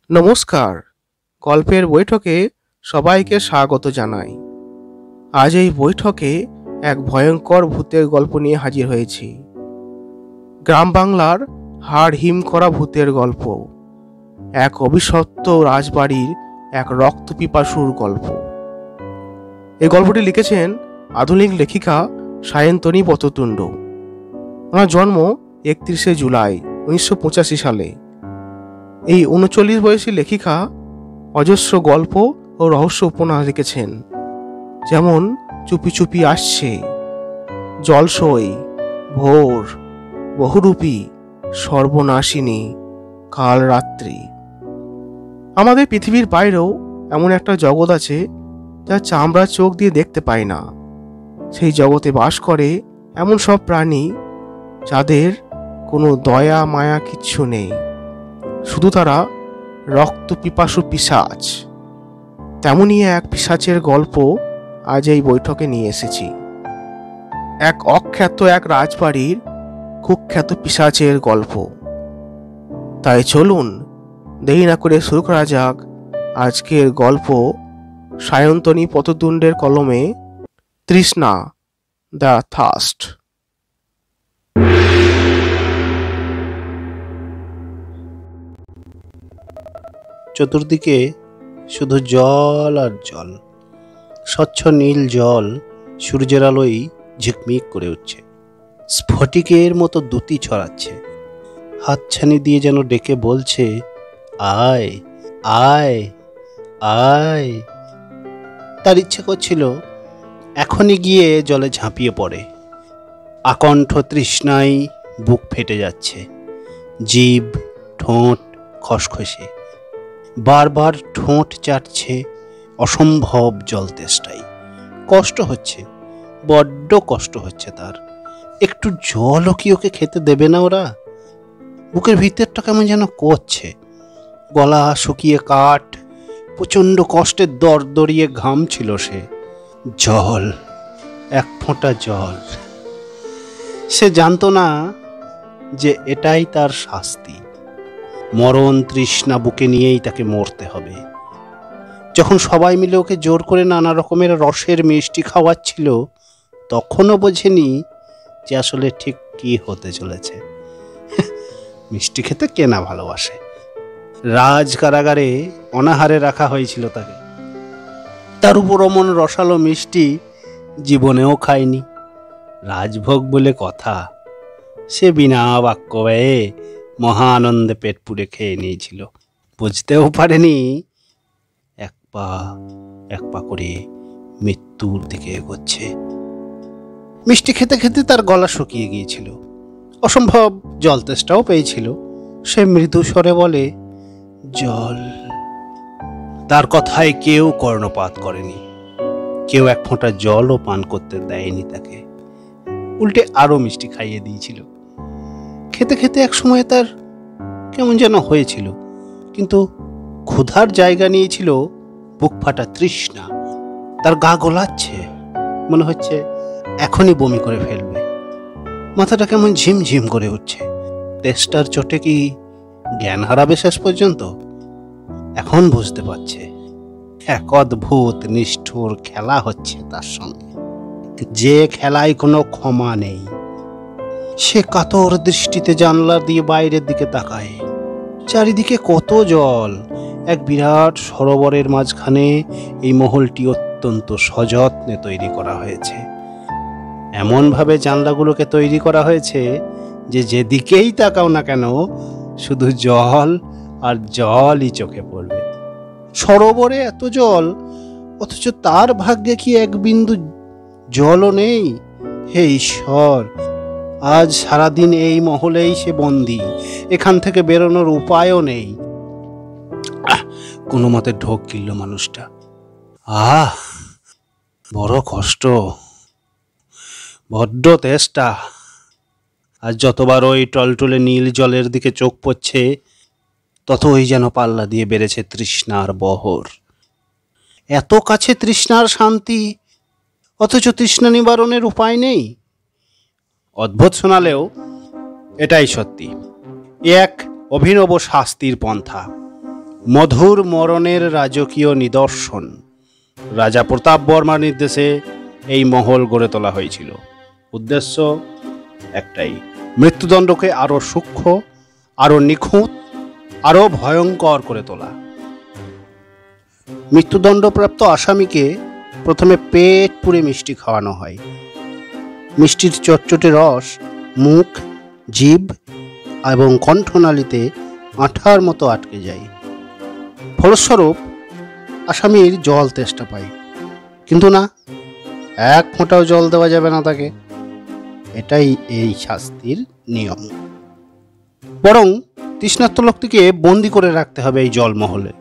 নমস্কার। গল্পের বৈঠকে সবাইকে স্বাগত জানাই। আজ এই বৈঠকে এক ভয়ঙ্কর ভূতের গল্প নিয়ে হাজির হয়েছি। গ্রাম বাংলার হাড় হিম করা ভূতের গল্প, এক অভিশপ্ত রাজবাড়ির এক রক্তপিপাসুর গল্প। এই গল্পটি লিখেছেন আধুনিক লেখিকা সায়ন্তনী পততুণ্ড। ওনার জন্ম 31শে জুলাই 1985 সালে। এই 39 বয়সী লেখিকা অজস্র গল্প ও রহস্য উপন্যাস লিখেছেন, যেমন চুপি চুপি আসছে, জলসই, ভোর, বহুরূপী, সর্বনাশিনী, কাল রাত্রি। আমাদের পৃথিবীর বাইরেও এমন একটা জগৎ আছে যা চামড়ার চোখ দিয়ে দেখতে পায় না। সেই জগতে বাস করে এমন সব প্রাণী যাদের কোনো দয়া মায়া কিচ্ছু নেই, শুধু তারা রক্ত পিপাসু পিশাচ। তেমনই এক পিশাচের গল্প আজ এই বৈঠকে নিয়ে এসেছি। এক অখ্যাত এক রাজবাড়ির কুখ্যাত পিশাচের গল্প। তাই চলুন দেরি না করে শুরু করা যাক আজকের গল্প, সায়ন্তনী পততুণ্ডের কলমে তৃষ্ণা, দ্য থার্স্ট। চতুর্দিকে শুধু জল আর জল, স্বচ্ছ নীল জল সূর্যের আলোয় ঝিকমিক করে উঠছে, স্ফটিকের মতো দ্যুতি ছড়াচ্ছে, হাতছানি দিয়ে যেন ডেকে বলছে, আয় আয় আয়। তার ইচ্ছে করছিল এখনই গিয়ে জলে ঝাঁপিয়ে পড়ে। আকণ্ঠ তৃষ্ণায় বুক ফেটে যাচ্ছে, জিভ ঠোঁট খসখসে, বারবার ঠোঁট চাটছে অসম্ভব জল তেষ্টায়। কষ্ট হচ্ছে, বড্ড কষ্ট হচ্ছে তার। একটু জলও কি ওকে খেতে দেবে না ওরা? বুকের ভিতরটা কেমন যেন করছে, গলা শুকিয়ে কাঠ, প্রচণ্ড কষ্টে দরদরিয়ে ঘামছিল সে। জল, এক ফোঁটা জল। সে জানতো না যে এটাই তার শাস্তি। মরণ তৃষ্ণা বুকে নিয়েই তাকে মরতে হবে। যখন সবাই মিলে ওকে জোর করে নানা রকমের রসের মিষ্টি খাওয়াচ্ছিল, তখনও বোঝেনি যে আসলে ঠিক কি হতে চলেছে। মিষ্টি খেতে কে না ভালোবাসে? রাজ কারাগারে অনাহারে রাখা হয়েছিল তাকে। তার উপর অমন রসালো মিষ্টি জীবনেও খায়নি। রাজভোগ বলে কথা, সে বিনা বাক্য ব্যয়ে মহা আনন্দে পেট পুড়ে খেয়ে নিয়েছিল। বুঝতেও পারেনি এক পা করে মৃত্যুর দিকে এগোচ্ছে। মিষ্টি খেতে খেতে তার গলা শুকিয়ে গিয়েছিল, অসম্ভব জল তেষ্টাও পেয়েছিল। সে মৃদু স্বরে বলে, জল। তার কথায় কেউ কর্ণপাত করেনি, কেউ এক ফোঁটা জলও পান করতে দেয়নি তাকে, উল্টে আরো মিষ্টি খাইয়ে দিয়েছিল। খেতে খেতে এক সময় তার কেমন যেন হয়েছিল, কিন্তু ক্ষুধার জায়গা নিয়েছিল বুক ফাটা তৃষ্ণা। তার গা গোলাচ্ছে, মনে হচ্ছে এখনই বমি করে ফেলবে। মাথাটা কেমন ঝিমঝিম করে উঠছে। তেষ্টার চোটে কি জ্ঞান হারাবে শেষ পর্যন্ত? এখন বুঝতে পারছে এক অদ্ভুত নিষ্ঠুর খেলা হচ্ছে তার সঙ্গে, যে খেলায় কোনো ক্ষমা নেই। সে কাতর দৃষ্টিতে জানলা দিয়ে বাইরের দিকে তাকায়। চারিদিকে কত জল, এক বিরাট সরোবরের মাঝখানে এই মহলটি অত্যন্ত সযত্নে তৈরি করা হয়েছে। এমনভাবে জানলাগুলোকে তৈরি করা হয়েছে যে যেদিকেই তাকাও না কেন শুধু জল আর জলই চোখে পড়বে। সরোবরে এত জল, অথচ তার ভাগ্যে কি এক বিন্দু জলও নেই। হে ঈশ্বর, আজ সারাদিন এই মহলেই সে বন্দী, এখান থেকে বেরোনোর উপায়ও নেই। কোনো মতে ঢোক গিলল মানুষটা। বড় কষ্ট, বড্ড তেষ্টা। আর যতবার ওই টলটলে নীল জলের দিকে চোখ পড়ছে, ততই যেন পাল্লা দিয়ে বেড়েছে তৃষ্ণার বহর। এত কাছে তৃষ্ণার শান্তি, অথচ তৃষ্ণা নিবারণের উপায় নেই। অদ্ভুত শোনালেও এটাই সত্যি। এক অভিনব শাস্তির পন্থা। মধুর মরণের রাজকীয় নিদর্শন। রাজা প্রতাপ বর্মার নির্দেশে এই মহল গড়ে তোলা হয়েছিল। উদ্দেশ্য একটাই, মৃত্যুদণ্ডকে আরো সূক্ষ্ম, আরো নিখুঁত, আরো ভয়ঙ্কর করে তোলা। মৃত্যুদণ্ডপ্রাপ্ত আসামিকে প্রথমে পেট পুড়ে মিষ্টি খাওয়ানো হয়। মিষ্টির চটচটে রস মুখ, জিভ এবং কণ্ঠনালীতে আঠার মতো আটকে যায়। ফলস্বরূপ আসামির জল তেষ্টা পায়, কিন্তু না, এক ফোঁটাও জল দেওয়া যাবে না তাকে। এটাই এই শাস্তির নিয়ম। বরং তৃষ্ণার্ত লোকটিকে বন্দি করে রাখতে হবে এই জলমহলে।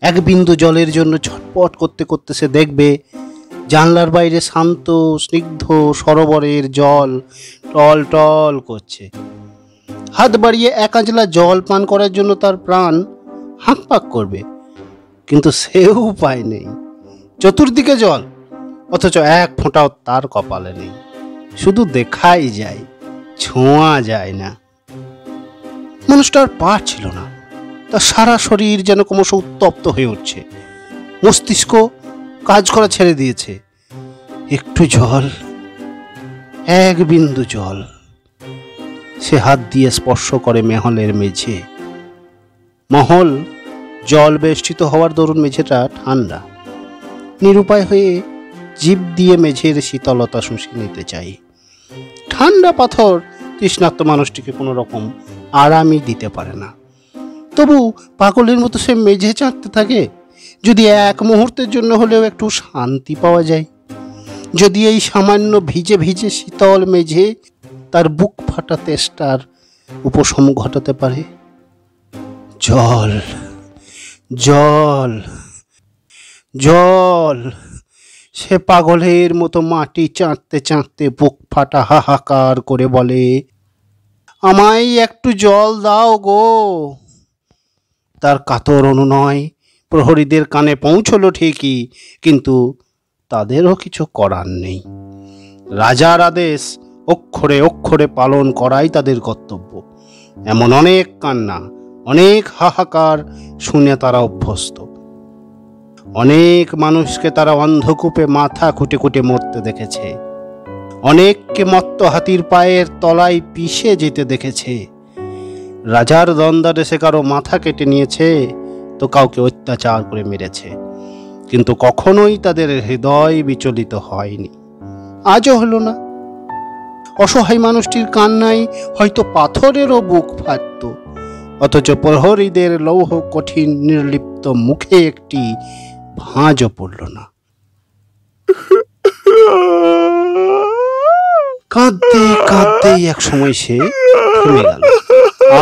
এক বিন্দু জলের জন্য ছটপট করতে করতে সে দেখবে জানলার বাইরে শান্ত স্নিগ্ধ সরোবরের জল টল টল করছে। হাত বাড়িয়ে এক আঁচলা জল পান করার জন্য তার প্রাণ হাঁকপাক করবে, কিন্তু সেও উপায় নেই। চতুর্দিকে জল, অথচ এক ফোঁটাও তার কপালে নেই। শুধু দেখাই যায়, ছোঁয়া যায় না। মানুষটার পার ছিল না, তার সারা শরীর যেন ক্রমশ উত্তপ্ত হয়ে উঠছে। মস্তিষ্ক কাজ করা ছেড়ে দিয়েছে। একটু জল, এক বিন্দু জল। সে হাত দিয়ে স্পর্শ করে মহলের মেঝে। মহল জল বেষ্টিত হওয়ার দরুন মেঝেটা ঠান্ডা। নিরুপায় হয়ে জিভ দিয়ে মেঝের শীতলতা শুষে নিতে চাই। ঠান্ডা পাথর তৃষ্ণার্ত মানুষটিকে কোনো রকম আরামই দিতে পারে না। তবু পাগলের মতো সে মেঝে চাটতে থাকে। যদি এক মুহূর্তের জন্য হলেও একটু শান্তি পাওয়া যায়, যদি এই সামান্য ভিজে ভিজে শীতল মেঝে তার বুক ফাটা তেষ্টার উপশম ঘটাতে পারে। জল, জল, জল। সে পাগলের মতো মাটি চাঁটতে চাঁটতে বুক ফাটা হাহাকার করে বলে, আমায় একটু জল দাও গো। তার কাতর অনুনয় প্রহরীদের কানে পৌঁছলো ঠিকই, কিন্তু তাদেরও কিছু করার নেই। রাজার আদেশ অক্ষরে অক্ষরে পালন করাই তাদের কর্তব্য। এমন অনেক কান্না, অনেক হাহাকার শুনে তারা অভ্যস্ত। অনেক মানুষকে তারা অন্ধকূপে মাথা খুঁটে খুঁটে মরতে দেখেছে। অনেককে মত্ত হাতির পায়ের তলায় পিষে যেতে দেখেছে। রাজার দন্দাদেশে কারো মাথা কেটে নিয়েছে, তো কাউকে অত্যাচার করে মেরেছে, কিন্তু কখনোই তাদের হৃদয় বিচলিত হয়নি। আজও হলো না। অসহায় মানুষটির কান্নায় হয়তো পাথরেরও বুক ফাটত, অথচ প্রহরীদের লৌহ কঠিন নির্লিপ্ত মুখে একটি ভাঁজও পড়ল না। কাঁদতে কাঁদতে এক সময় সে থেমে গেল।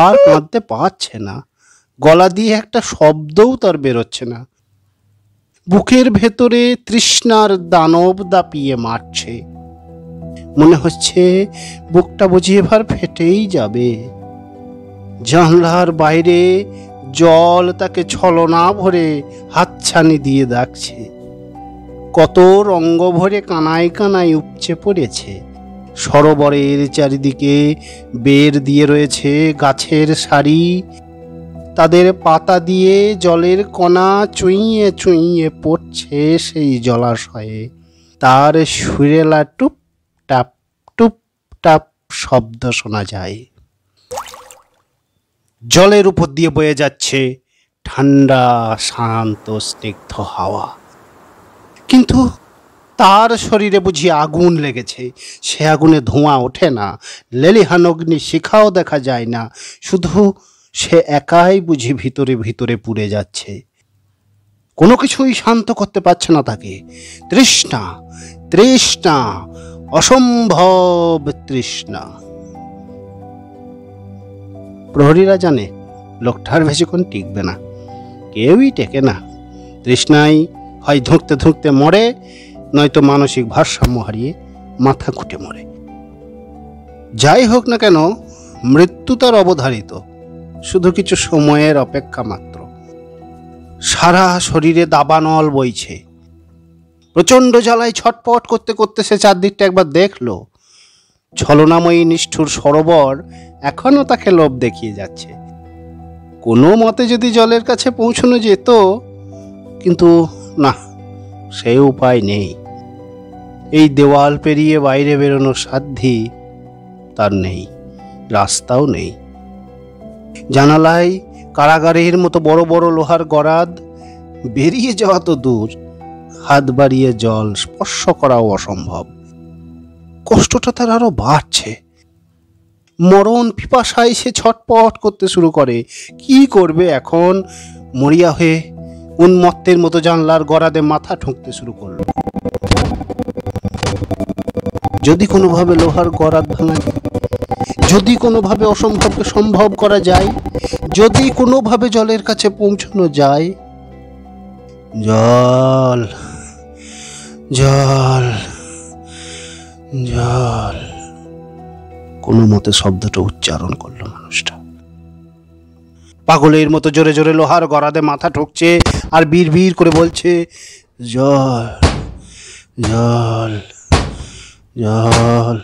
আর কাঁদতে পারছে না, গলা দিয়ে একটা শব্দও তার বেরোচ্ছে না। বুকের ভেতরে তৃষ্ণার দানব দাপিয়ে মারছে। মনে হচ্ছে বুকটা বুঝি এবার ফেটেই যাবে। জানলার বাইরে জল তাকে ছলনা ভরে হাতছানি দিয়ে ডাকছে। কত রঙ্গ ভরে কানায় কানায় উপচে পড়েছে। সরোবরের চারিদিকে বের দিয়ে রয়েছে গাছের সারি। তাদের পাতা দিয়ে জলের কণা চুইয়ে চুইয়ে পড়ছে সেই জলাশয়ে। তার সুরেলা টুপ টাপ শব্দ শোনা যায়। জলের উপর দিয়ে বয়ে যাচ্ছে ঠান্ডা শান্ত স্নিগ্ধ হাওয়া। কিন্তু তার শরীরে বুঝি আগুন লেগেছে। সে আগুনে ধোঁয়া ওঠে না, লেলিহান অগ্নি শিখাও দেখা যায় না। শুধু সে একাই বুঝি ভিতরে ভিতরে পুড়ে যাচ্ছে। কোনো কিছুই শান্ত করতে পারছে না তাকে। তৃষ্ণা, তৃষ্ণা, অসম্ভব তৃষ্ণা। প্রহরীরা জানে লোকটার বেশিক্ষণ টিকবে না, কেউই টেকে না। তৃষ্ণায় হয় ধুঁকতে ধুঁকতে মরে, নয়তো মানসিক ভারসাম্য হারিয়ে মাথা খুঁটে মরে। যাই হোক না কেন, মৃত্যু তার অবধারিত, শুধু কিছু সময়ের অপেক্ষা মাত্র। সারা শরীরে দাবানল বইছে। প্রচণ্ড জ্বালায় ছটপট করতে করতে সে চারদিকটা একবার দেখলো। ছলনাময়ী নিষ্ঠুর সরোবর এখনো তাকে লোভ দেখিয়ে যাচ্ছে। কোনো মতে যদি জলের কাছে পৌঁছানো যেত, কিন্তু না, সে উপায় নেই। এই দেওয়াল পেরিয়ে বাইরে বেরোনোর সাধ্যি তার নেই, রাস্তাও নেই। জানালায় কারাগারের মতো বড় বড় লোহার গরাদ, বেরিয়ে যাওয়া তো দূর, হাত বাড়িয়ে জল স্পর্শ করাও অসম্ভব। কষ্টটা তার আরো বাড়ছে। মরণ পিপাসায় সে ছটপট করতে শুরু করে। কি করবে এখন? মরিয়া হয়ে উন্মত্তের মতো জানলার গরাদে মাথা ঠুকতে শুরু করলো। যদি কোনোভাবে লোহার গরাদ ভাঙা যায়, যদি কোনোভাবে অসম্ভবকে সম্ভব করা যায়, যদি কোনোভাবে জলের কাছে পৌঁছানো যায়। জল, জল, জল, কোনো মতে শব্দটা উচ্চারণ করলো মানুষটা। পাগলের মতো জোরে জোরে লোহার গরাদে মাথা ঠুকছে আর বিড় করে বলছে, জল, জল, জল।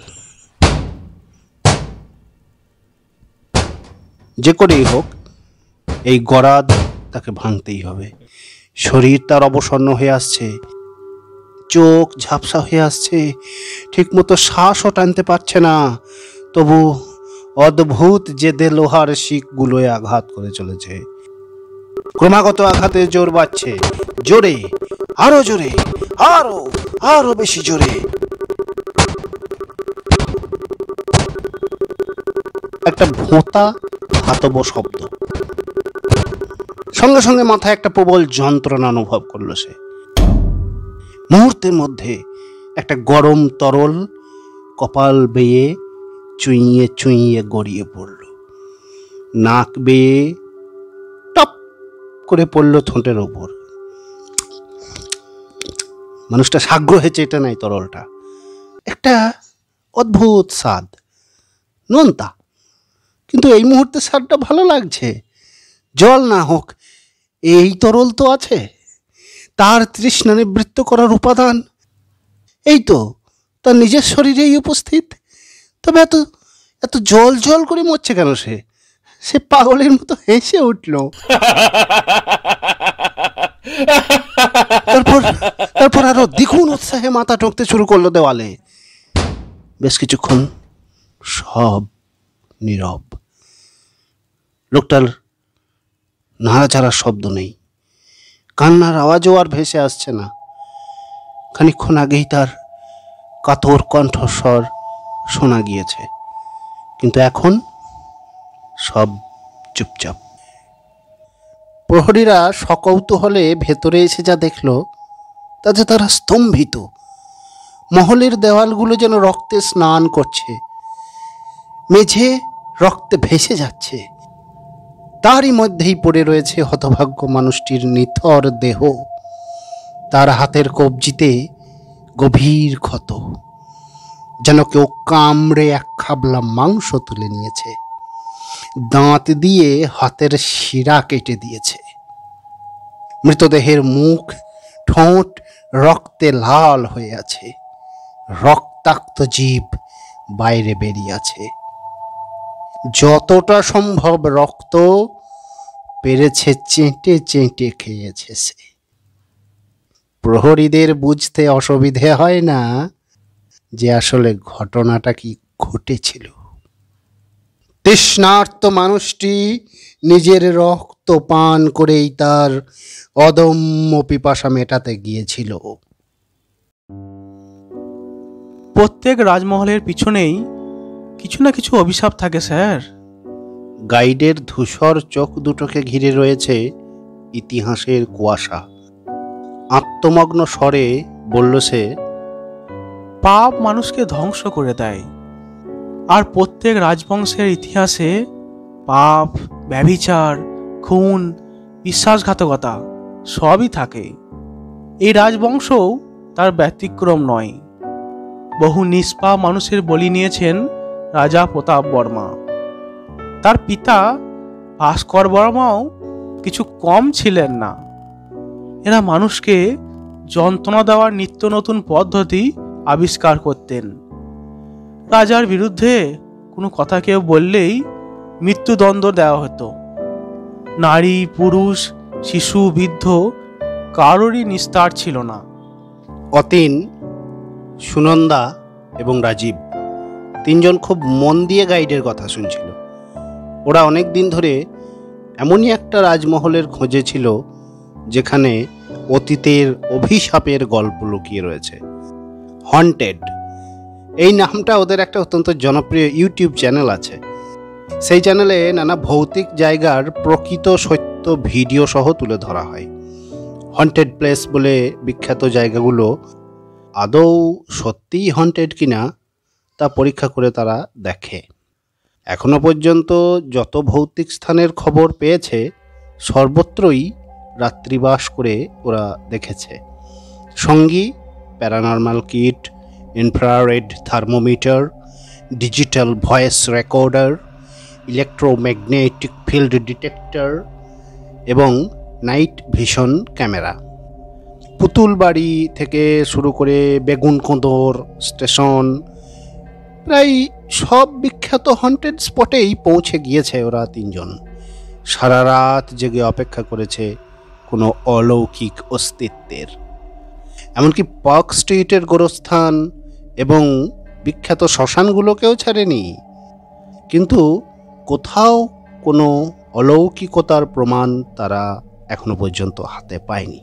যে করেই হোক এই গরাদ তাকে ভাঙতেই হবে। শরীর তার অবসন্ন হয়ে আসছে, চোখ ঝাপসা হয়ে আসছে, ঠিকমতো শ্বাসও টানতে পারছে না। তবু অদ্ভুত জেদে লোহার শিকগুলোয় আঘাত করে চলেছে। ক্রমাগত আঘাতে জোর বাড়ছে, জোরে, আরো জোরে, আরো আরো বেশি জোরে। একটা ভোঁতা ধাতব শব্দ। সঙ্গে সঙ্গে মাথায় একটা প্রবল যন্ত্রণা অনুভব করলো সে। মুহূর্তের মধ্যে একটা গরম তরল কপাল বেয়ে চুইয়ে চুইয়ে গড়িয়ে পড়ল। নাক বেয়ে টপ করে পড়ল ঠোঁটের ওপর। মানুষটা সাগ্রহে চেটে নাই তরলটা। একটা অদ্ভুত স্বাদ, নোনতা, কিন্তু এই মুহূর্তে স্বাদটা ভালো লাগছে। জল না হোক, এই তরল তো আছে। তার তৃষ্ণা নিবৃত্ত করার উপাদান এই তো তার নিজের শরীরেই উপস্থিত। তবে এত এত জল জল করে মরছে কেন সে? সে পাগলের মতো হেসে উঠল। তারপর আরো দ্বিগুণ উৎসাহে মাথা ঠুকতে শুরু করলো দেওয়ালে। বেশ কিছুক্ষণ সব নীরব। লোকটার নাড়াচাড়ার শব্দ নেই, কান্নার আওয়াজও আর ভেসে আসছে না। খানিকক্ষণ আগেই তার কাতর কণ্ঠস্বর শোনা গিয়েছে, কিন্তু এখন সব চুপচাপ। প্রহরীরা সকৌতূহলে ভেতরে এসে যা দেখল তাতে তারা স্তম্ভিত। মহলের দেওয়ালগুলো যেন রক্তে স্নান করছে, মেঝে রক্তে ভেসে যাচ্ছে। তারই মধ্যেই পড়ে রয়েছে হতভাগ্য মানুষটির নিথর দেহ। তার হাতের কবজিতে গভীর ক্ষত, যেন কেউ কামড়ে এক খাবলা মাংস তুলে নিয়েছে। দাঁত দিয়ে হাতের শিরা কেটে দিয়েছে। মৃতদেহের মুখ, ঠোঁট রক্তে লাল হয়ে আছে। রক্তাক্ত জিভ বাইরে বেরিয়ে আছে। যতটা সম্ভব রক্ত পেরেছে চেটে চেটে খেয়েছে সে। প্রহরীদের বুঝতে অসুবিধে হয় না যে আসলে ঘটনাটা কি ঘটেছিল। তৃষ্ণার্ত মানুষটি নিজের রক্ত পান করেই তার অদম্য পিপাসা মেটাতে গিয়েছিল। প্রত্যেক রাজমহলের পিছনেই কিছু না কিছু অভিশাপ থাকে স্যার। গাইডের ধূসর চোখ দুটোকে ঘিরে রয়েছে ইতিহাসের কুয়াশা। আত্মমগ্ন স্বরে বলল সে, পাপ মানুষকে ধ্বংস করে দেয়, আর প্রত্যেক রাজবংশের ইতিহাসে পাপ, ব্যভিচার, খুন, বিশ্বাসঘাতকতা সবই থাকে। এই রাজবংশও তার ব্যতিক্রম নয়। বহু নিষ্পাপ মানুষের বলি নিয়েছেন রাজা প্রতাপ বর্মা। তার পিতা ভাস্কর বর্মাও কিছু কম ছিলেন না। এরা মানুষকে যন্ত্রণা দেওয়ার নিত্য নতুন পদ্ধতি আবিষ্কার করতেন। রাজার বিরুদ্ধে কোনো কথা কেউ বললেই মৃত্যুদণ্ড দেওয়া হতো। নারী, পুরুষ, শিশু, বৃদ্ধ কারোরই নিস্তার ছিল না। অতীন, সুনন্দা এবং রাজীব তিনজন খুব মন দিয়ে গাইডের কথা শুনছিল। ওরা অনেক দিন ধরে এমনই একটা রাজমহলের খোঁজে ছিল যেখানে অতীতের অভিশাপের গল্প লুকিয়ে রয়েছে। হন্টেড এই নামটা ওদের একটা অত্যন্ত জনপ্রিয় ইউটিউব চ্যানেল আছে। সেই চ্যানেলে নানা ভৌতিক জায়গার প্রকৃত সত্য ভিডিও সহ তুলে ধরা হয়। হন্টেড প্লেস বলে বিখ্যাত জায়গাগুলো আদৌ সত্যিই হন্টেড কিনা তা পরীক্ষা করে তারা দেখে। এখনো পর্যন্ত যত ভৌতিক স্থানের খবর পেয়েছে সর্বত্রই রাত্রিবাস করে ওরা দেখেছে। সঙ্গী paranormal kit, infrared thermometer, digital voice recorder, electromagnetic field detector এবং নাইট ভিশন ক্যামেরা। পুতুল বাড়ি থেকে শুরু করে বেগুনকোঁদর স্টেশন, প্রায় সব বিখ্যাত হন্টেড স্পটেই পৌঁছে গিয়েছে ওরা তিনজন। সারা রাত জেগে অপেক্ষা করেছে কোনো অলৌকিক অস্তিত্বের। এমনকি পার্ক স্ট্রিটের গোরস্থান এবং বিখ্যাত শ্মশানগুলোকেও ছাড়েনি, কিন্তু কোথাও কোনো অলৌকিকতার প্রমাণ তারা এখনো পর্যন্ত হাতে পায়নি।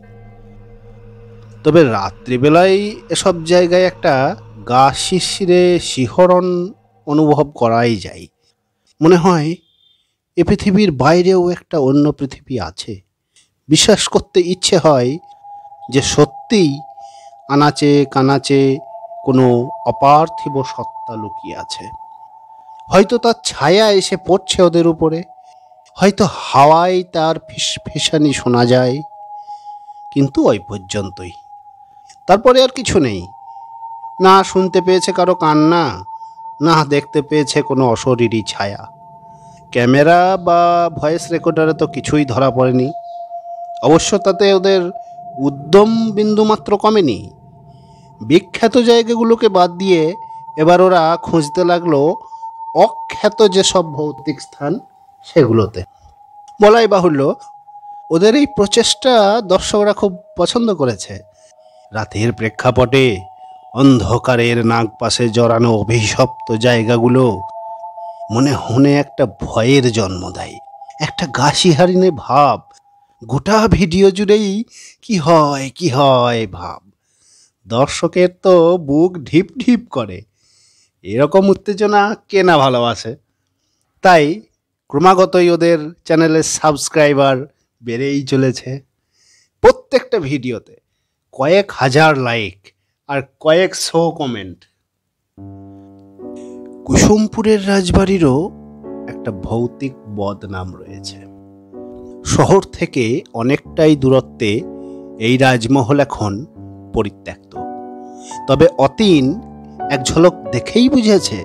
তবে রাত্রিবেলায় এসব জায়গায় একটা গা শিরশিরে শিহরণ অনুভব করাই যায়। মনে হয় এ পৃথিবীর বাইরেও একটা অন্য পৃথিবী আছে। বিশ্বাস করতে ইচ্ছে হয় যে সত্যিই আনাচে কানাচে কোনো অপার্থিব সত্তা লুকিয়ে আছে। হয়তো তার ছায়া এসে পড়ছে ওদের উপরে, হয়তো হাওয়ায় তার ফিসফিসানি শোনা যায়, কিন্তু ওই পর্যন্তই। তারপরে আর কিছু নেই। না শুনতে পেয়েছে কারো কান্না, না দেখতে পেয়েছে কোনো অশরীরী ছায়া। ক্যামেরা বা ভয়েস রেকর্ডারে তো কিছুই ধরা পড়েনি। অবশ্য তাতে ওদের উদ্যম বিন্দুমাত্র কমেনি। বিখ্যাত জায়গাগুলোকে বাদ দিয়ে এবার ওরা খুঁজতে লাগলো অখ্যাত যেসব ভৌতিক স্থান সেগুলোতে। বলাই বাহুল্য, ওদের এই প্রচেষ্টা দর্শকরা খুব পছন্দ করেছে। রাতের প্রেক্ষাপটে অন্ধকারের নাগপাশে জড়ানো অভিশপ্ত জায়গাগুলো মনে হনে একটা ভয়ের জন্ম দেয়, একটা গা শিহরণে ভাব। গোটা ভিডিও জুড়েই কি হয় ভাব। দর্শকের তো বুক ঢিপ ঢিপ করে। এরকম উত্তেজনা কে না ভালোবাসে। তাই ক্রমাগতই ওদের চ্যানেলের সাবস্ক্রাইবার বেড়েই চলেছে। প্রত্যেকটা ভিডিওতে কয়েক হাজার লাইক আর কয়েকশো কমেন্ট। কুসুমপুরের রাজবাড়িরও একটা ভৌতিক বদনাম রয়েছে। শহর থেকে অনেকটাই দূরত্বে এই রাজমহল এখন পরিত্যক্ত। তবে অতীন এক ঝলক দেখেই বুঝেছে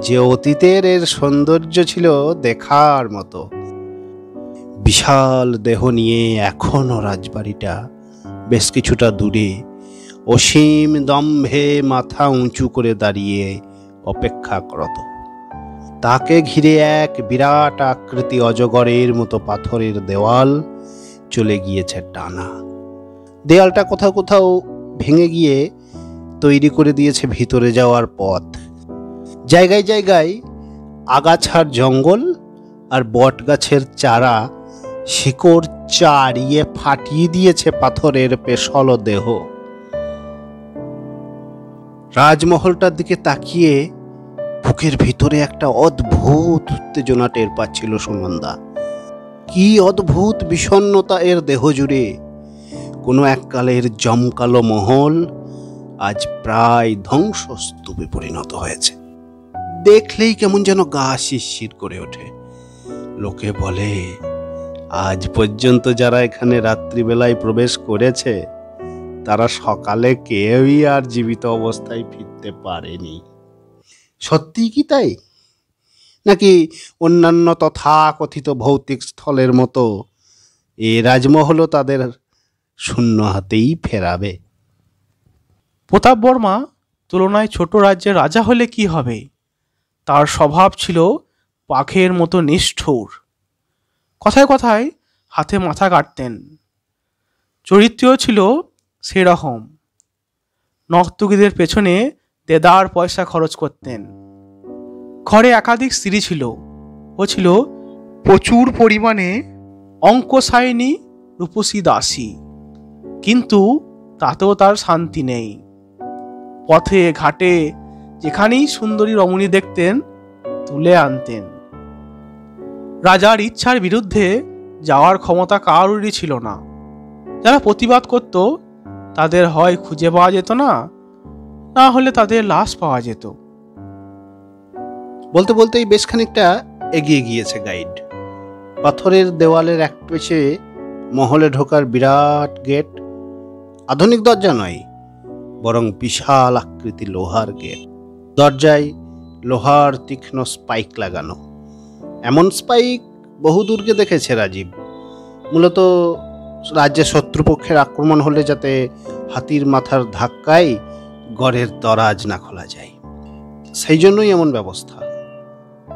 যে অতীতের এর সৌন্দর্য ছিল দেখার মতো। বিশাল দেহ নিয়ে এখনো রাজবাড়িটা বেশ কিছুটা দূরে অসীম দম্ভে মাথা উঁচু করে দাঁড়িয়ে অপেক্ষা করত। তাকে ঘিরে এক বিরাট আকৃতি অজগরের মতো পাথরের দেওয়াল চলে গিয়েছে টানা। দেয়ালটা কোথাও কোথাও ভেঙে গিয়ে তৈরি করে দিয়েছে ভিতরে যাওয়ার পথ। জায়গায় জায়গায় আগাছার জঙ্গল আর বট গাছের চারা শিকড় চাড়িয়ে ফাটিয়ে দিয়েছে পাথরের পেশল দেহ। রাজমহলটার দিকে তাকিয়ে বুকের ভিতরে একটা অদ্ভুত উত্তেজনা টের পাচ্ছিল সুনন্দা। কি অদ্ভুত বিষণ্ণতা এর দেহ জুড়ে। কোনো এককালের জমকালো মহল আজ প্রায় ধ্বংসস্তূপে পরিণত হয়েছে। দেখলেই কেমন যেন গা শিরশির করে ওঠে। লোকে বলে আজ পর্যন্ত যারা এখানে রাত্রিবেলায় প্রবেশ করেছে তারা সকালে কেউই আর জীবিত অবস্থায় ফিরতে পারেনি। সত্যি কি তাই, নাকি অন্যান্য তথাকথিত ভৌতিক স্থলের মতো এ রাজমহলও তাদের শূন্য হাতেই ফেরাবে? প্রতাপ বর্মা তুলনায় ছোট রাজ্যের রাজা হলে কি হবে, তার স্বভাব ছিল পাখের মতো নিষ্ঠুর। কথায় কথায় হাতে মাথা কাটতেন। চরিত্রও ছিল সেরকম। নর্তকীদের পেছনে দেদার পয়সা খরচ করতেন। ঘরে একাধিক স্ত্রী ছিল। ও ছিল প্রচুর পরিমাণে অঙ্কশায়িনী রূপসী দাসী, কিন্তু তাতেও তার শান্তি নেই। পথে ঘাটে যেখানেই সুন্দরী রমণী দেখতেন তুলে আনতেন। রাজার ইচ্ছার বিরুদ্ধে যাওয়ার ক্ষমতা কারোরই ছিল না। যারা প্রতিবাদ করত তাদের হয় খুঁজে পাওয়া যেত না, না হলে তাদের লাশ পাওয়া যেত। বলতে বলতেই বেশ খানিকটা এগিয়ে গিয়েছে গাইড। পাথরের দেওয়ালের এক পেছে মহলে ঢোকার বিরাট গেট। আধুনিক দরজা নয়, বরং বিশাল আকৃতি লোহার গেট। দরজায় লোহার তীক্ষ্ণ স্পাইক লাগানো। এমন স্পাইক বহু দুর্গে দেখেছে রাজীব। মূলত রাজ্যে শত্রুপক্ষের আক্রমণ হলে যাতে হাতির মাথার ধাক্কায় গড়ের দরাজ না খোলা যায়, সেই জন্যই এমন ব্যবস্থা।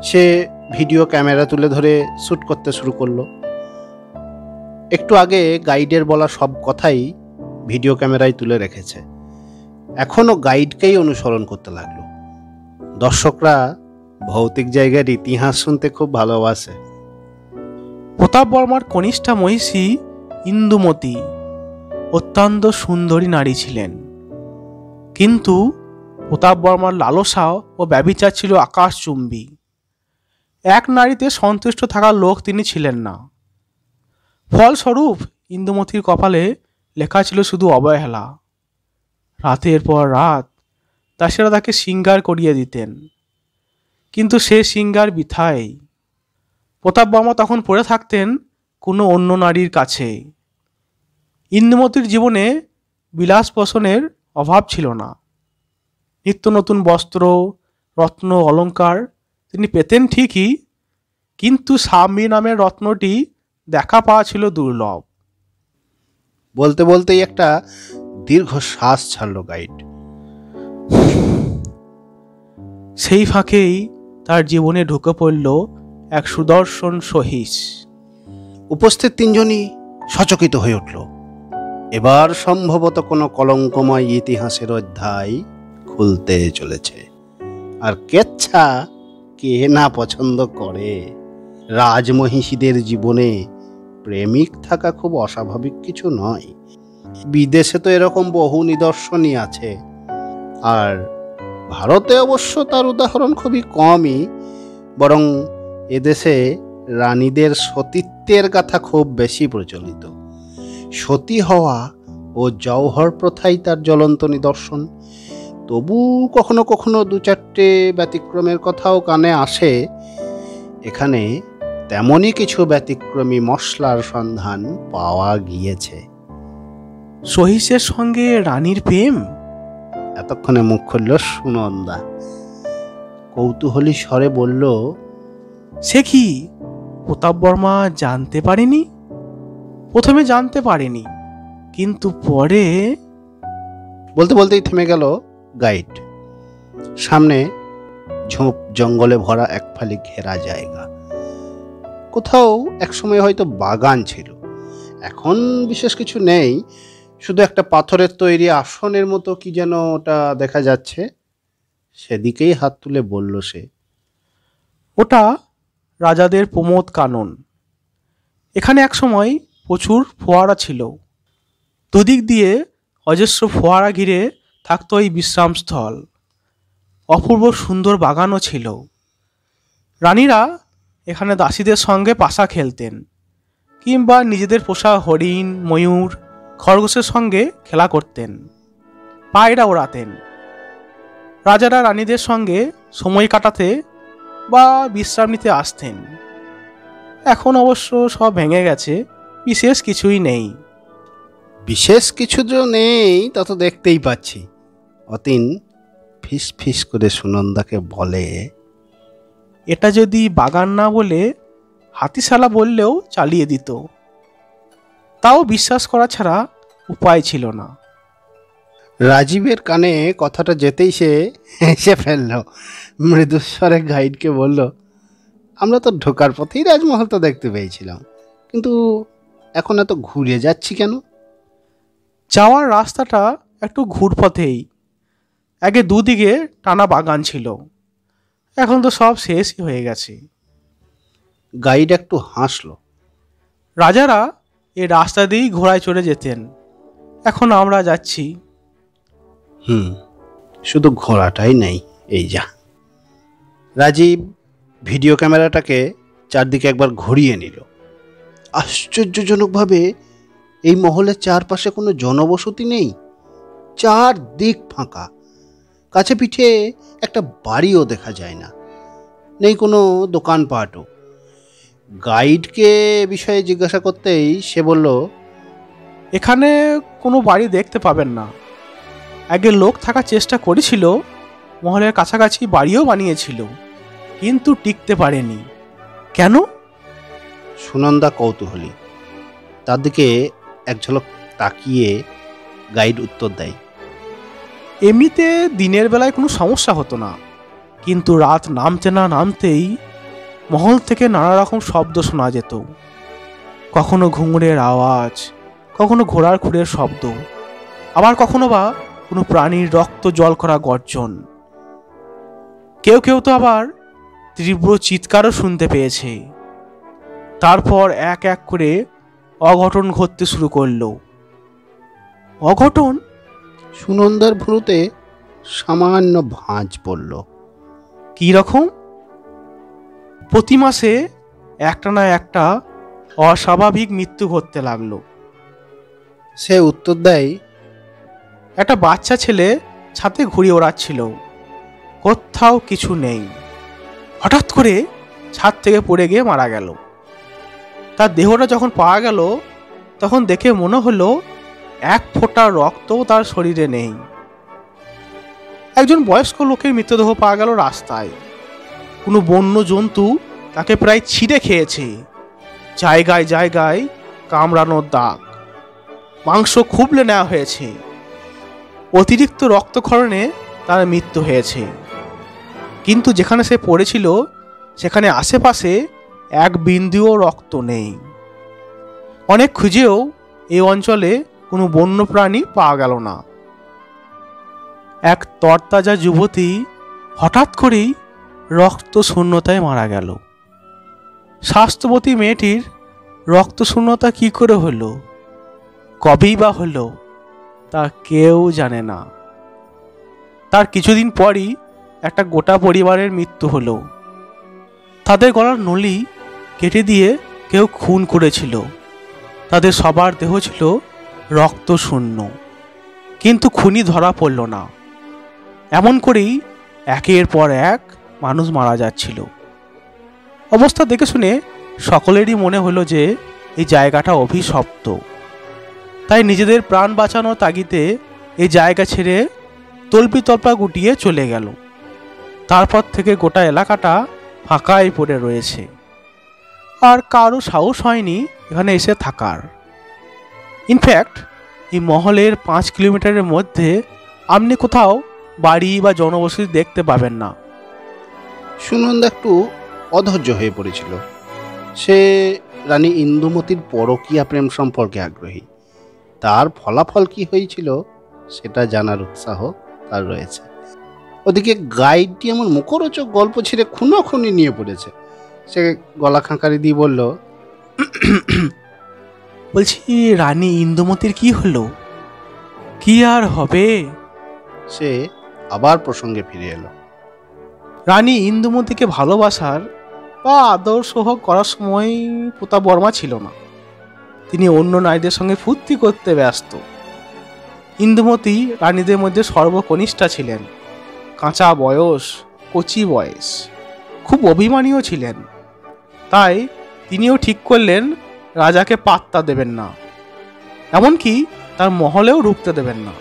সে ভিডিও ক্যামেরা তুলে ধরে শ্যুট করতে শুরু করলো। একটু আগে গাইডের বলা সব কথাই ভিডিও ক্যামেরায় তুলে রেখেছে। এখনো গাইডকেই অনুসরণ করতে লাগলো। দর্শকরা ভৌতিক জায়গার ইতিহাস শুনতে খুব ভালোবাসে। প্রতাপ বর্মার কনিষ্ঠা মহিষী ইন্দুমতি অত্যন্ত সুন্দরী নারী ছিলেন, কিন্তু প্রতাপ বর্মার লালসা ও ব্যভিচার ছিল আকাশচুম্বী। এক নারীতে সন্তুষ্ট থাকার লোক তিনি ছিলেন না। ফলস্বরূপ ইন্দুমতির কপালে লেখা ছিল শুধু অবহেলা। রাতের পর রাত দাসেরা তাকে শৃঙ্গার করিয়ে দিতেন, কিন্তু সে শৃঙ্গার বৃথাই। প্রতাপ বর্মা তখন পড়ে থাকতেন কোনো অন্য নারীর কাছে। ইন্দুমতির জীবনে বিলাস পোষণের অভাব ছিল না। নিত্য নতুন বস্ত্র, রত্ন, অলঙ্কার তিনি পেতেন ঠিকই, কিন্তু স্বামী নামের রত্নটি দেখা পাওয়া ছিল দুর্লভ। বলতে বলতেই একটা দীর্ঘ শ্বাস ছাড়ল গাইড। সেই ফাঁকেই তার জীবনে ঢুকে পড়ল এক সুদর্শন সহিস। উপস্থিত তিনজনই সচকিত হয়ে উঠল। এবার সম্ভবত কোনো কলঙ্কময় ইতিহাসের অধ্যায় খুলতে চলেছে। আর কেচ্ছা কে না পছন্দ করে? রাজমহিষীদের জীবনে প্রেমিক থাকা খুব অস্বাভাবিক কিছু নয়। বিদেশে তো এরকম বহু নিদর্শনই আছে, আর ভারতে অবশ্য তার উদাহরণ খুবই কমই। বরং এদেশে রানীদের সতীত্বের কথা খুব বেশি প্রচলিত। সতী হওয়া ও জওহর প্রথাই তার জ্বলন্ত নিদর্শন। তবু কখনো কখনো দু চারটে ব্যতিক্রমের কথাও কানে আসে। এখানে তেমনই কিছু ব্যতিক্রমী মশলার সন্ধান পাওয়া গিয়েছে। সহিসের সঙ্গে রানীর প্রেম? এতক্ষণে মুখ খুলল সুনন্দা। কৌতূহলী স্বরে বলল, সে কি প্রতাপ বর্মা জানতে পারেনি? প্রথমে জানতে পারেনি, কিন্তু পরে। বলতে বলতেই থেমে গেল গাইড। সামনে ঝোপ জঙ্গলে ভরা এক ফালি ঘেরা জায়গা। কোথাও একসময় হয়তো বাগান ছিল, এখন বিশেষ কিছু নেই। শুধু একটা পাথরের তৈরি আসনের মতো কি যেন ওটা দেখা যাচ্ছে। সেদিকেই হাত তুলে বলল সে, ওটা রাজাদের প্রমোদ কানন। এখানে একসময় প্রচুর ফোয়ারা ছিল। দুদিক দিয়ে অজস্র ফোয়ারা ঘিরে থাকতো এই বিশ্রামস্থল। অপূর্ব সুন্দর বাগানও ছিল। রানীরা এখানে দাসীদের সঙ্গে পাশা খেলতেন, কিংবা নিজেদের পোষা হরিণ, ময়ূর, খরগোশের সঙ্গে খেলা করতেন, পায়রা ওড়াতেন। রাজারা রানীদের সঙ্গে সময় কাটাতে বা বিশ্রাম নিতে আসতেন। এখন অবশ্য সব ভেঙে গেছে, বিশেষ কিছুই নেই। বিশেষ কিছু যে নেই তা তো দেখতেই পাচ্ছি। অতীন ফিস ফিস করে সুনন্দাকে বলে, এটা যদি বাগান না বলে হাতিশালা বললেও চালিয়ে দিত। তাও বিশ্বাস করা ছাড়া উপায় ছিল না। রাজীবের কানে কথাটা যেতেই সে হেসে ফেলল। মৃদুস্বরে গাইডকে বলল, আমরা তো ঢোকার পথেই রাজমহল তো দেখতে পেয়েছিলাম। কিন্তু এখন এত ঘুরে যাচ্ছি কেন? যাওয়ার রাস্তাটা একটু ঘুরপথেই। আগে দুদিকে টানা বাগান ছিল, এখন তো সব শেষই হয়ে গেছে। গাইড একটু হাসলো। রাজারা এই রাস্তা দিয়েই ঘোড়ায় চড়ে যেতেন, এখন আমরা যাচ্ছি। শুধু ঘোড়াটাই নেই, এই যা। রাজীব ভিডিও ক্যামেরাটাকে চারদিকে একবার ঘুরিয়ে নিল। আশ্চর্যজনকভাবে এই মহলের চারপাশে কোনো জনবসতি নেই, চারদিক ফাঁকা। কাছে পিঠে একটা বাড়িও দেখা যায় না, নেই কোনো দোকানপাটও। গাইডকে বিষয়ে জিজ্ঞাসা করতেই সে বলল, এখানে কোনো বাড়ি দেখতে পাবেন না। আগে লোক থাকার চেষ্টা করেছিল, মহলের কাছাকাছি বাড়িও বানিয়েছিল, কিন্তু টিকতে পারেনি। কেন? সুনন্দা কৌতূহলী। তার দিকে এক ঝলক তাকিয়ে গাইড উত্তর দেয়, এমনিতে দিনের বেলায় কোনো সমস্যা হতো না, কিন্তু রাত নামতে না নামতেই মহল থেকে নানা রকম শব্দ শোনা যেত। কখনো ঘুঙুরের আওয়াজ, কখনো ঘোড়ার খুঁড়ের শব্দ, আবার কখনো বা কোনো প্রাণীর রক্ত জল করা গর্জন। কেউ কেউ তো আবার তীব্র চিৎকারও শুনতে পেয়েছে। তারপর এক এক করে অঘটন ঘটতে শুরু করলো। অঘটন? সুনন্দার ভ্রুতে সামান্য ভাঁজ পড়ল। কি রকম? প্রতি মাসে একটা না একটা অস্বাভাবিক মৃত্যু ঘটতে লাগলো। সে উত্তর দেয়, একটা বাচ্চা ছেলে ছাদে ঘুরে ওড়াচ্ছিল, কোথাও কিছু নেই। হঠাৎ করে ছাদ থেকে পড়ে গিয়ে মারা গেল। তার দেহটা যখন পাওয়া গেল, তখন দেখে মনে হলো এক ফোঁটা রক্তও তার শরীরে নেই। একজন বয়স্ক লোকের মৃতদেহ পাওয়া গেল রাস্তায়। কোনো বন্য জন্তু তাকে প্রায় ছিঁড়ে খেয়েছে। জায়গায় জায়গায় কামড়ানোর দাগ, মাংস খুবলে নেওয়া হয়েছে। অতিরিক্ত রক্তক্ষরণে তার মৃত্যু হয়েছে। কিন্তু যেখানে সে পড়েছিল সেখানে আশেপাশে এক বিন্দুও রক্ত নেই। অনেক খুঁজেও এই অঞ্চলে কোনো বন্য প্রাণী পাওয়া গেল না। এক তরতাজা যুবতী হঠাৎ করেই রক্ত শূন্যতায় মারা গেল। স্বাস্থ্যবতী মেয়েটির রক্ত শূন্যতা কি করে হলো, কবেই বা হলো, তা কেউ জানে না। তার কিছুদিন পরই একটা গোটা পরিবারের মৃত্যু হলো। তাদের গলার নলি কেটে দিয়ে কেউ খুন করেছিল। তাদের সবার দেহ ছিল রক্ত শূন্য, কিন্তু খুনি ধরা পড়ল না। এমন করেই একের পর এক মানুষ মারা যাচ্ছিল। অবস্থা দেখে শুনে সকলেরই মনে হলো যে এই জায়গাটা অভিশপ্ত। তাই নিজেদের প্রাণ বাঁচানোর তাগিদে এই জায়গা ছেড়ে তল্পিতল্পা গুটিয়ে চলে গেল। তারপর থেকে গোটা এলাকাটা ফাঁকাই পড়ে রয়েছে, আর কারো সাহস হয়নি এখানে এসে থাকার। ইনফ্যাক্ট এই মহলের 5 কিলোমিটারের মধ্যে আপনি কোথাও বাড়ি বা জনবসতি দেখতে পাবেন না। সুনন্দা একটু অধৈর্য হয়ে পড়েছিল। সে রানী ইন্দুমতির পরকীয়া প্রেম সম্পর্কে আগ্রহী। তার ফলাফল কি হয়েছিল সেটা জানার উৎসাহ তার রয়েছে। ওদিকে গাইডটি এমন মুখরোচক গল্প ছেড়ে খুনোখুনি নিয়ে পড়েছে। সে গলা খাঁকারি দিয়ে বলল, বলছি, রানী ইন্দুমতির কি হলো? কি আর হবে? সে আবার প্রসঙ্গে ফিরে এলো। রানী ইন্দুমতিকে ভালোবাসার বা আদর সোহাগ করার সময় প্রতাপবর্মা ছিল না। তিনি অন্য নারীদের সঙ্গে ফুর্তি করতে ব্যস্ত। ইন্দুমতি রানীদের মধ্যে সর্বকনিষ্ঠা ছিলেন। কাঁচা বয়স, কচি বয়স, খুব অভিমানীও ছিলেন। তাই তিনিও ঠিক করলেন রাজাকে পাত্তা দেবেন না, এমনকি তার মহলেও ঢুকতে দেবেন না।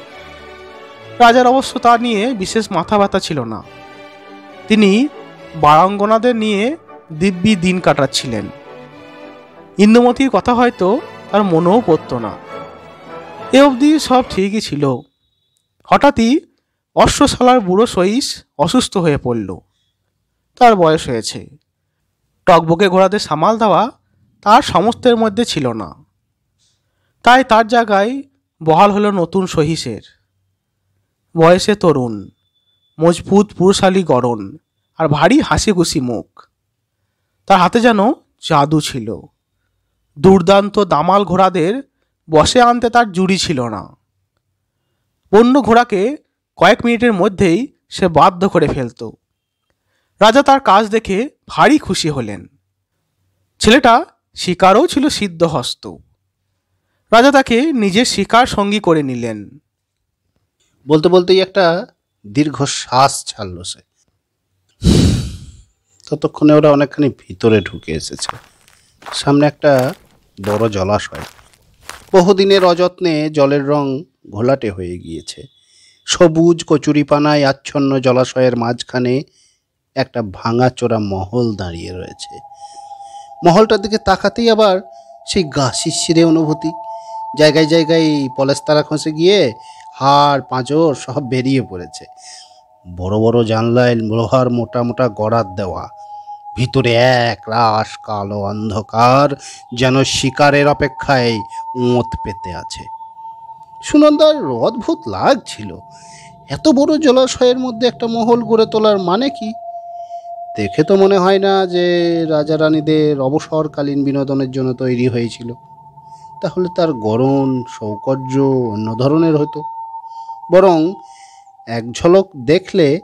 রাজার অবশ্য তা নিয়ে বিশেষ মাথা ব্যথা ছিল না। তিনি বারাঙ্গনাদের নিয়ে দিব্যি দিন কাটাচ্ছিলেন। ইন্দুমতির কথা হয়তো তার মনেও পড়ত না। এ অবধি সব ঠিকই ছিল। হঠাৎই অশ্বশালার বুড়ো সহিস অসুস্থ হয়ে পড়ল। তার বয়স হয়েছে, টকবকে ঘোড়াদের সামাল দেওয়া তার সমস্তের মধ্যে ছিল না। তাই তার জায়গায় বহাল হলো নতুন সহিসের। বয়সে তরুণ, মজবুত পুরুষালী গড়ন আর ভারী হাসি খুশি মুখ। তার হাতে যেন জাদু ছিল। দুর্দান্ত দামাল ঘোড়াদের বশে আনতে তার জুড়ি ছিল না। অন্য ঘোড়াকে কয়েক মিনিটের মধ্যেই সে বাধ্য করে ফেলত। রাজা তার কাজ দেখে ভারী খুশি হলেন। ছেলেটা শিকারও ছিল সিদ্ধহস্ত। রাজা তাকে নিজের শিকার সঙ্গী করে নিলেন। বলতে বলতেই একটা দীর্ঘ শ্বাস ছাড়ল সে। ততক্ষণে ওরা অনেকখানি ভিতরে ঢুকে এসেছে। সামনে একটা বড় জলাশয়। বহুদিনের অযত্নে জলের রং ঘোলাটে হয়ে গিয়েছে। সবুজ কচুরিপানায় আচ্ছন্ন জলাশয়ের মাঝখানে একটা ভাঙাচোরা মহল দাঁড়িয়ে রয়েছে। মহলটার দিকে তাকাতেই আবার সেই গা শিরশিরে অনুভূতি। জায়গায় জায়গায় পলেস্তারা খসে গিয়ে হাড় পাঁজর সব বেরিয়ে পড়েছে। বড় বড় জানলায় লোহার মোটা মোটা গড়াত দেওয়া। ভিতরে এক রাশ কালো অন্ধকার, যেন শিকারের অপেক্ষায় ওঁত পেতে আছে। সুনন্দার অদ্ভুত লাগছিল। এত বড় জলাশয়ের মধ্যে একটা মহল গড়ে তোলার মানে কি? দেখে তো মনে হয় না যে রাজা রানীদের অবসরকালীন বিনোদনের জন্য তৈরি হয়েছিল। তাহলে তার গড়ন সৌকর্য অন্য ধরনের হতো। বরং এক ঝলক দেখলে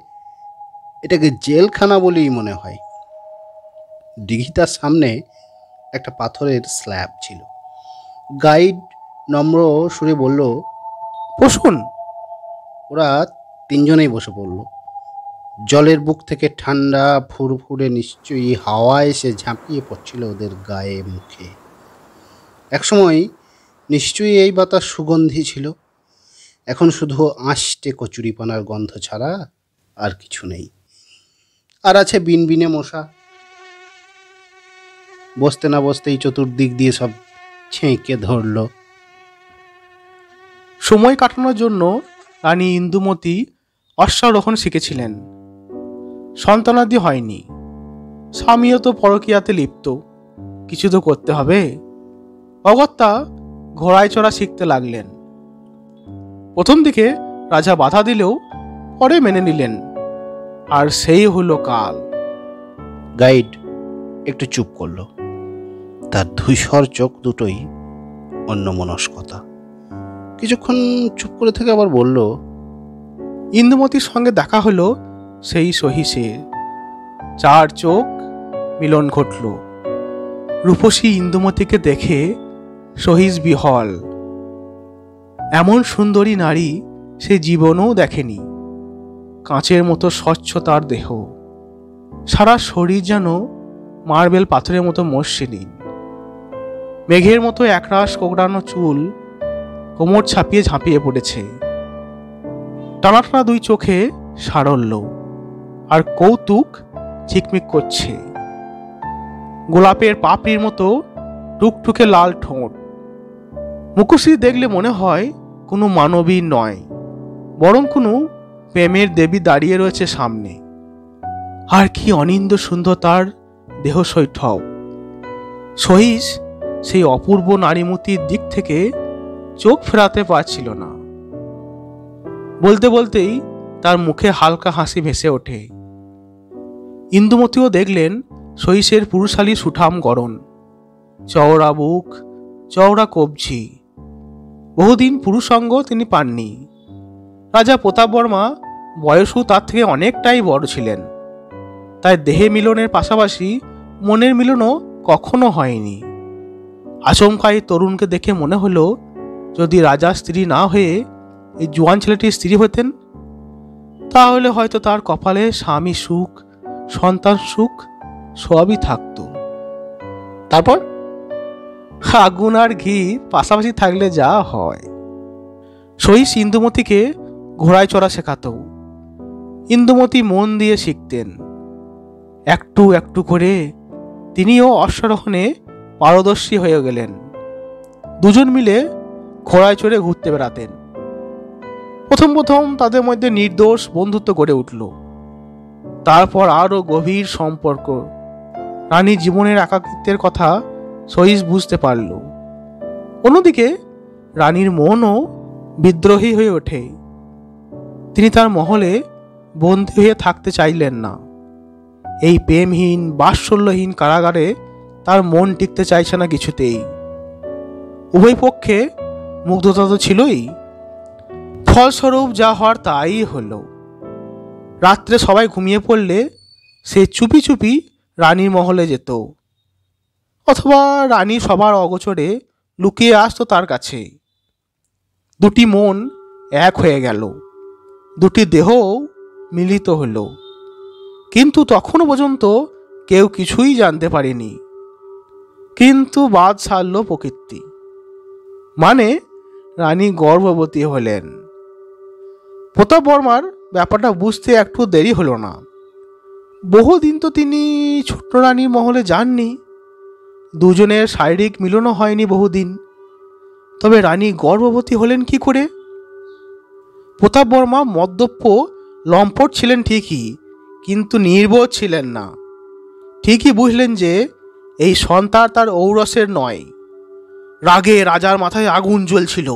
এটাকে জেলখানা বলেই মনে হয়। দিঘিটার সামনে একটা পাথরের স্ল্যাব ছিল। গাইড নম্র সুরে বলল, বসুন। ওরা তিনজনেই বসে পড়ল। জলের বুক থেকে ঠান্ডা ফুরফুরে নিশ্চয়ই হাওয়া এসে ঝাঁপিয়ে পড়ছিল ওদের গায়ে মুখে। একসময় নিশ্চয়ই এই বাতাস সুগন্ধি ছিল। এখন শুধু আঁশটে কচুরিপানার গন্ধ ছাড়া আর কিছু নেই। আর আছে বিনবিনে মশা। বসতে না বসতেই চতুর্দিক দিয়ে সব ছেঁকে ধরল। সময় কাটানোর জন্য রানী ইন্দুমতি অশ্বারোহণ শিখেছিলেন। সন্তানাদি হয়নি। স্বামীও তো পরকীয়াতে লিপ্ত। কিছু তো করতে হবে। অগত্যা ঘোড়ায় চড়া শিখতে লাগলেন। প্রথম দিকে রাজা বাধা দিলেও পরে মেনে নিলেন। আর সেই হলো কাল। গাইড একটু চুপ করল। তার ধূসর চোখ দুটোই অন্যমনস্কতা। কিছুক্ষণ চুপ করে থেকে আবার বলল, ইন্দুমতির সঙ্গে দেখা হলো সেই সহিসে। চার চোখ মিলন ঘটল। রূপসী ইন্দুমতিকে দেখে সহিস বিহল। এমন সুন্দরী নারী সে জীবনেও দেখেনি। কাঁচের মতো স্বচ্ছ তার দেহ। সারা শরীর যেন মার্বেল পাথরের মতো মসৃণ। মেঘের মতো একরাশ কোকড়ানো চুল কোমর ছাপিয়ে ঝাঁপিয়ে পড়েছে। টানাটানা দুই চোখে সারল্য আর কৌতুক ঝিকমিক করছে। গোলাপের পাপড়ির মতো টুকটুকে লাল ঠোঁট। মুখশ্রী দেখলে মনে হয় কোনো মানবী নয়, বরং কোনো প্রেমের দেবী দাঁড়িয়ে রয়েছে সামনে। আর কি অনিন্দ্য সুন্দর তার দেহ শৈঠব। সহিস সেই অপূর্ব নারীমূর্তির দিক থেকে চোখ ফেরাতে পারছিল না। বলতে বলতেই তার মুখে হালকা হাসি ভেসে ওঠে। ইন্দুমতিও দেখলেন সহিসের পুরুষালী সুঠাম গড়ন, চওড়া বুক, চওড়া কবজি। বহুদিন পুরুষাঙ্গ তিনি পাননি। রাজা প্রতাপ বর্মা বয়সও তার থেকে অনেকটাই বড় ছিলেন। তাই দেহে মিলনের পাশাপাশি মনের মিলনও কখনো হয়নি। আচমকা এই তরুণকে দেখে মনে হলো, যদি রাজার স্ত্রী না হয়ে এই জোয়ান ছেলেটির স্ত্রী হতেন, তাহলে হয়তো তার কপালে স্বামী সুখ, সন্তান সুখ সবই থাকত। তারপর আগুন আর ঘি পাশাপাশি থাকলে যা হয়। সহিস ইন্দুমতিকে ঘোড়ায় চড়া শেখাত। ইন্দুমতি মন দিয়ে শিখতেন। একটু একটু করে তিনিও অশ্বারোহণে পারদর্শী হয়ে গেলেন। দুজন মিলে ঘোড়ায় চড়ে ঘুরতে বেড়াতেন। প্রথম প্রথম তাদের মধ্যে নির্দোষ বন্ধুত্ব গড়ে উঠল। তারপর আরো গভীর সম্পর্ক। রানী জীবনের একাকিত্বের কথা সহিস বুঝতে পারল। অন্যদিকে রানীর মনও বিদ্রোহী হয়ে ওঠে। তিনি তার মহলে বন্দী হয়ে থাকতে চাইলেন না। এই প্রেমহীন বাৎসল্যহীন কারাগারে তার মন টিকতে চাইছে না কিছুতেই। উভয় পক্ষে মুগ্ধতা তো ছিলই, ফলস্বরূপ যা হওয়ার তাই হলো। রাত্রে সবাই ঘুমিয়ে পড়লে সে চুপি চুপি রানীর মহলে যেত, অথবা রানী সবার অগোচরে লুকিয়ে আসতো তার কাছে। দুটি মন এক হয়ে গেল, দুটি দেহ মিলিত হলো, কিন্তু তখনও পর্যন্ত কেউ কিছুই জানতে পারেনি। কিন্তু বাদ সারল প্রকৃতি, মানে রানী গর্ভবতী হলেন। প্রতাপবর্মার ব্যাপারটা বুঝতে একটু দেরি হলো না। বহুদিন তো তিনি ছোট্ট রানীর মহলে যাননি, দুজনের শারীরিক মিলনও হয়নি বহুদিন। তবে রানী গর্ভবতী হলেন কি করে? প্রতাপবর্মা মদ্যপ্য লম্পট ছিলেন ঠিকই, কিন্তু নির্বোধ ছিলেন না। ঠিকই বুঝলেন যে এই সন্তান তার ঔরসের নয়। রাগে রাজার মাথায় আগুন জ্বলছিল।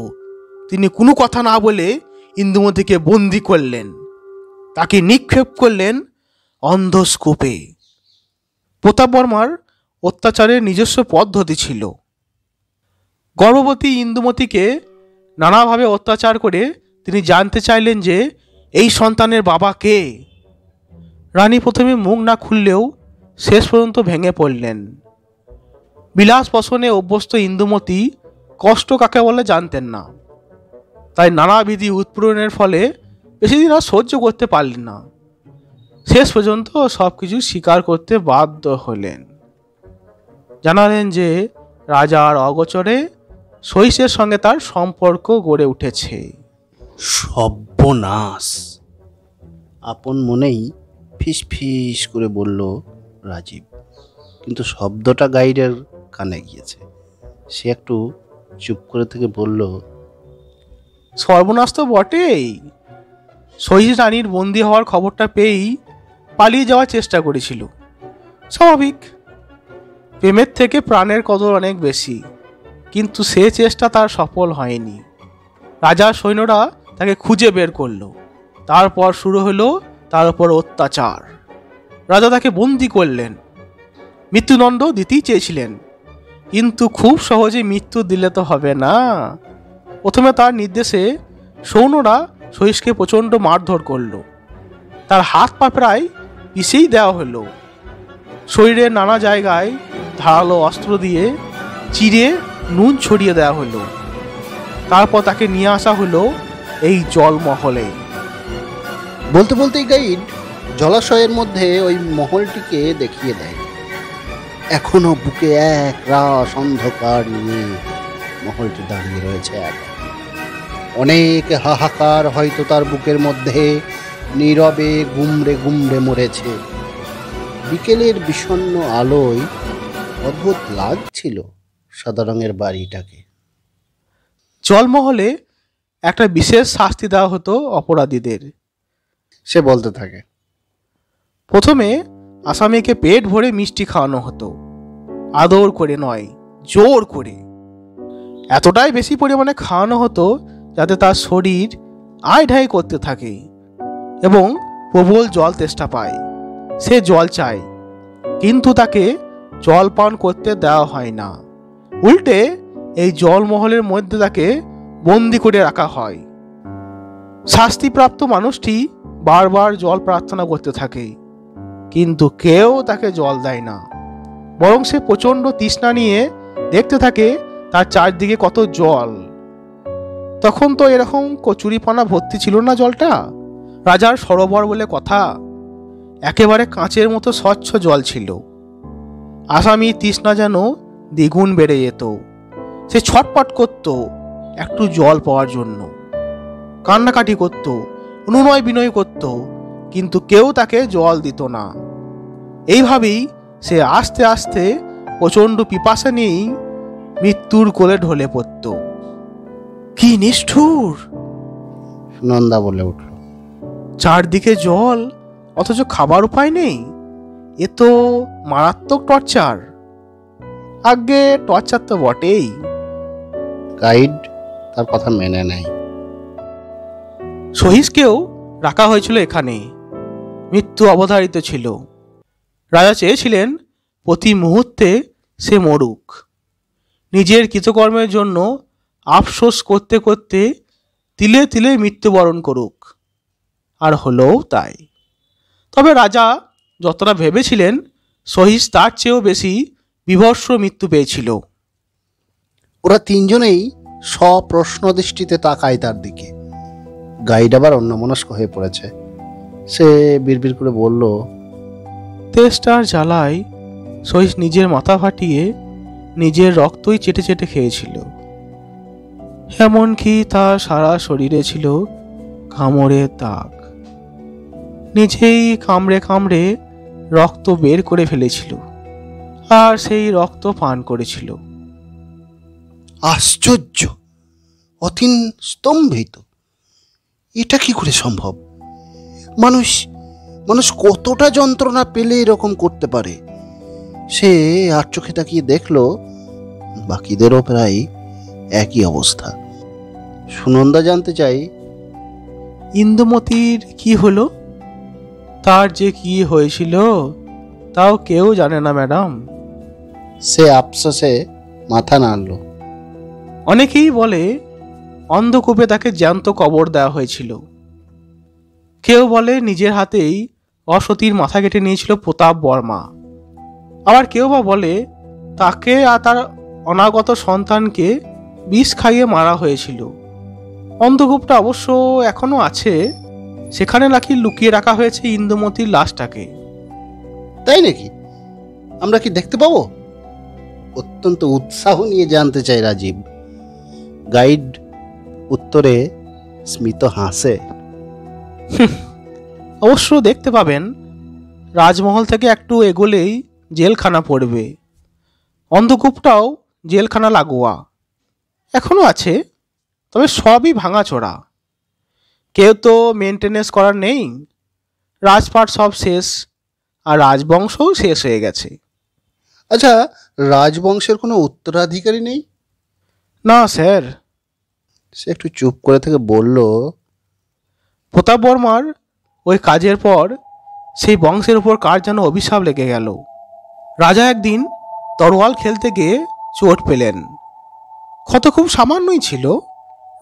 তিনি কোনো কথা না বলে ইন্দুমতিকে বন্দি করলেন, তাকে নিক্ষেপ করলেন অন্ধস্তূপে। প্রতাপবর্মার অত্যাচারের নিজস্ব পদ্ধতি ছিল। গর্ভবতী ইন্দুমতিকে নানাভাবে অত্যাচার করে তিনি জানতে চাইলেন যে এই সন্তানের বাবা কে। রানী প্রথমে মুখ না খুললেও শেষ পর্যন্ত ভেঙে পড়লেন। বিলাস বসনে অভ্যস্ত ইন্দুমতি কষ্ট কাকে বলে জানতেন না, তাই নানাবিধি উৎপীড়নের ফলে বেশি দিন আর সহ্য করতে পারলেন না। শেষ পর্যন্ত সবকিছু স্বীকার করতে বাধ্য হলেন। জানালেন যে রাজার অগোচরে সহিসের সঙ্গে তার সম্পর্ক গড়ে উঠেছে। সর্বনাশ! আপন মনেই ফিস ফিস করে বলল রাজীব, কিন্তু শব্দটা গাইডের কানে গিয়েছে। সে একটু চুপ করে থেকে বলল, সর্বনাশ তো বটেই। সহিস রানীর বন্দী হওয়ার খবরটা পেয়েই পালিয়ে যাওয়ার চেষ্টা করেছিল। স্বাভাবিক, প্রেমের থেকে প্রাণের কদর অনেক বেশি, কিন্তু সে চেষ্টা তার সফল হয়নি। রাজার সৈন্যরা তাকে খুঁজে বের করলো, তারপর শুরু হলো তার উপর অত্যাচার। রাজা তাকে বন্দি করলেন। মৃত্যুদণ্ড দিতেই চেয়েছিলেন, কিন্তু খুব সহজে মৃত্যু দিলে তো হবে না। প্রথমে তার নির্দেশে সৈন্যরা সহিসকে প্রচণ্ড মারধর করল। তার হাত পা প্রায় পিষেই দেওয়া হলো। শরীরের নানা জায়গায় ধারালো অস্ত্র দিয়ে চিরে নুন ছড়িয়ে দেওয়া হলো। তারপর তাকে নিয়ে আসা হলো এই জলমহলে। বলতে বলতেই গাইড জলাশয়ের মধ্যে ওই মহলটিকে দেখিয়ে দেয়। এখনো বুকে এক রাস অন্ধকার নিয়ে মহলটি দাঁড়িয়ে রয়েছে। অনেক হাহাকার হয়তো তার বুকের মধ্যে নীরবে গুমড়ে গুমড়ে মরেছে। বিকেলের বিষণ্ণ আলোয় অদ্ভুত লাগছিল সাদা রঙের বাড়িটাকে। জলমহলে একটা বিশেষ শাস্তি দেওয়া হতো অপরাধীদের। সে বলতে থাকে, প্রথমে আসামিকে পেট ভরে মিষ্টি খাওয়ানো হতো, আদর করে নয়, জোর করে। এতটাই বেশি পরিমাণে খাওয়ানো হতো যাতে তার শরীর আয় ঢাই করতে থাকে এবং প্রবল জল তেষ্টা পায়। সে জল চায়, কিন্তু তাকে জল পান করতে দেওয়া হয় না। উল্টে এই জলমহলের মধ্যে তাকে বন্দি করে রাখা হয়। শাস্তিপ্রাপ্ত মানুষটি বারবার জল প্রার্থনা করতে থাকে, কিন্তু কেউ তাকে জল দেয় না। বরং সে প্রচণ্ড তৃষ্ণা নিয়ে দেখতে থাকে তার চারদিকে কত জল। তখন তো এরকম কচুরিপানা ভর্তি ছিল না জলটা। রাজার সরোবর বলে কথা, একেবারে কাঁচের মতো স্বচ্ছ জল ছিল। আসামি তৃষ্ণা যেন দ্বিগুণ বেড়ে যেত। সে ছটপট করত একটু জল পাওয়ার জন্য, কান্নাকাটি করত, অনুনয় বিনয় করত, কিন্তু কেউ তাকে জল দিত না। এইভাবেই সে আস্তে আস্তে প্রচণ্ড পিপাসা নিয়েই মৃত্যুর কোলে ঢলে পড়ত। কি নিষ্ঠুর! নন্দা বলে উঠল, চারদিকে জল, অথচ খাবার উপায় নেই। এ তো মারাত্মক টর্চার। আগে টর্চার তো বটেই। গাইড তার কথা মেনে নেয়। সহিসকেও রাখা হয়েছিল এখানে। মৃত্যু অবধারিত ছিল। রাজা চেয়েছিলেন প্রতি মুহূর্তে সে মরুক, নিজের কৃতকর্মের জন্য আফসোস করতে করতে তিলে তিলে মৃত্যুবরণ করুক। আর হলোও তাই। তবে রাজা যতটা ভেবেছিলেন, সহিস তার চেয়েও বেশি বিভৎস মৃত্যু পেয়েছিল। ওরা তিনজনেই সপ্রশ্ন দৃষ্টিতে তাকায় তার দিকে। গাইড আবার অন্যমনস্ক হয়ে পড়েছে। সে বিড়বিড় করে বলল, তেষ্টার জ্বালায় সহিস নিজের মাথা ফাটিয়ে নিজের রক্তই চেটে চেটে খেয়েছিল। এমনকি তার সারা শরীরে ছিল কামড়ের দাগ। নিজেই কামড়ে কামড়ে রক্ত বের করে ফেলেছিল, আর সেই রক্ত পান করেছিল। আশ্চর্য! অতীন স্তম্ভিত। এটা কি করে সম্ভব? মানুষ মানুষ কতটা যন্ত্রণা পেলে এরকম করতে পারে? সে আর চোখে তাকিয়ে দেখল বাকিদেরও প্রায় একই অবস্থা। সুনন্দা জানতে চাই, ইন্দুমতির কি হলো? তার যে কি হয়েছিল তাও কেউ জানে না ম্যাডাম। সে আফসোসে মাথা নাড়ল। অনেকেই বলে অন্ধকূপে তাকে জ্যান্ত কবর দেওয়া হয়েছিল। কেউ বলে নিজের হাতেই অসতীর মাথা কেটে নিয়েছিল প্রতাপ বর্মা। আবার কেউ বা বলে তাকে আর তার অনাগত সন্তানকে বিষ খাইয়ে মারা হয়েছিল। অন্ধকূপটা অবশ্য এখনো আছে, সেখানে নাকি লুকিয়ে রাখা হয়েছে ইন্দুমতির লাশটাকে। তাই নাকি? আমরা কি দেখতে পাবো? অত্যন্ত উৎসাহ নিয়ে জানতে চাই রাজীব। গাইড উত্তরে স্মিত হাসে। অবশ্য দেখতে পাবেন। রাজমহল থেকে একটু এগোলেই জেলখানা পড়বে। অন্ধকূপটাও জেলখানা লাগোয়া এখনো আছে, তবে সবই ভাঙাচোরা। কেউ তো মেনটেনেন্স করার নেই। রাজপাট সব শেষ, আর রাজবংশও শেষ হয়ে গেছে। আচ্ছা, রাজবংশের কোনো উত্তরাধিকারী নেই? না স্যার। সে একটু চুপ করে থেকে বলল, প্রতাপ বর্মার ওই কাজের পর সেই বংশের উপর কার যেন অভিশাপ লেগে গেল। রাজা একদিন তরোয়াল খেলতে গিয়ে চোট পেলেন। ক্ষত খুব সামান্যই ছিল,